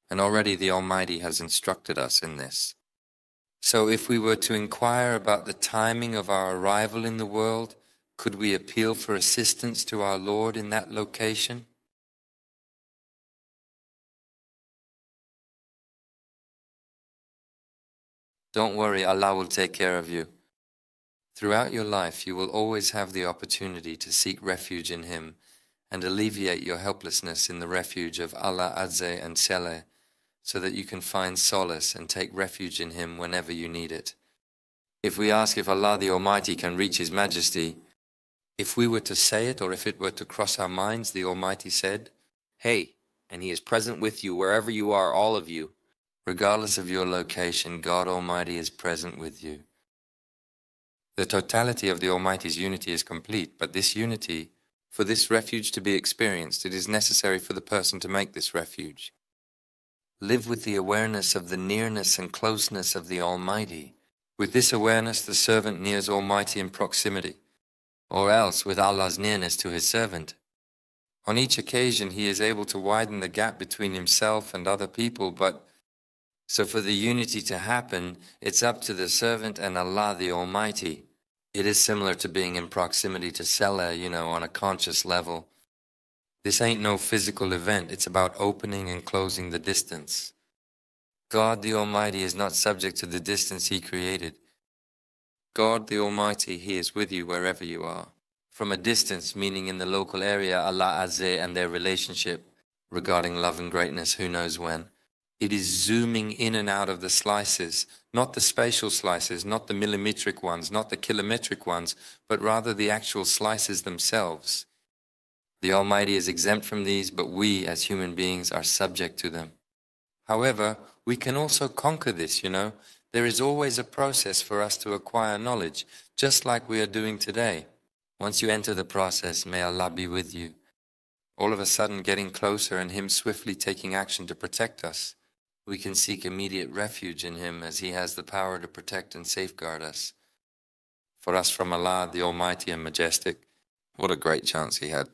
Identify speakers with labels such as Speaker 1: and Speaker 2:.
Speaker 1: and already the Almighty has instructed us in this. So if we were to inquire about the timing of our arrival in the world, could we appeal for assistance to our Lord in that location? Don't worry, Allah will take care of you. Throughout your life, you will always have the opportunity to seek refuge in Him and alleviate your helplessness in the refuge of Allah Azza and Jalla, so that you can find solace and take refuge in Him whenever you need it. If we ask if Allah the Almighty can reach His Majesty, if we were to say it or if it were to cross our minds, the Almighty said,
Speaker 2: "Hey, and He is present with you wherever you are, all of you."
Speaker 1: Regardless of your location, God Almighty is present with you. The totality of the Almighty's unity is complete, but this unity, for this refuge to be experienced, it is necessary for the person to make this refuge. Live with the awareness of the nearness and closeness of the Almighty. With this awareness, the servant nears Almighty in proximity, or else with Allah's nearness to His servant. On each occasion, he is able to widen the gap between himself and other people, so for the unity to happen, it's up to the servant and Allah the Almighty. It is similar to being in proximity to Salah, on a conscious level. This ain't no physical event, it's about opening and closing the distance. God the Almighty is not subject to the distance He created. God the Almighty, He is with you wherever you are. From a distance, meaning in the local area, Allah Azza and their relationship regarding love and greatness, who knows when. It is zooming in and out of the slices, not the spatial slices, not the millimetric ones, not the kilometric ones, but rather the actual slices themselves. The Almighty is exempt from these, but we as human beings are subject to them. However, we can also conquer this, There is always a process for us to acquire knowledge, just like we are doing today. Once you enter the process, may Allah be with you. All of a sudden getting closer and Him swiftly taking action to protect us. We can seek immediate refuge in Him as He has the power to protect and safeguard us. For us from Allah, the Almighty and Majestic, what a great chance He had.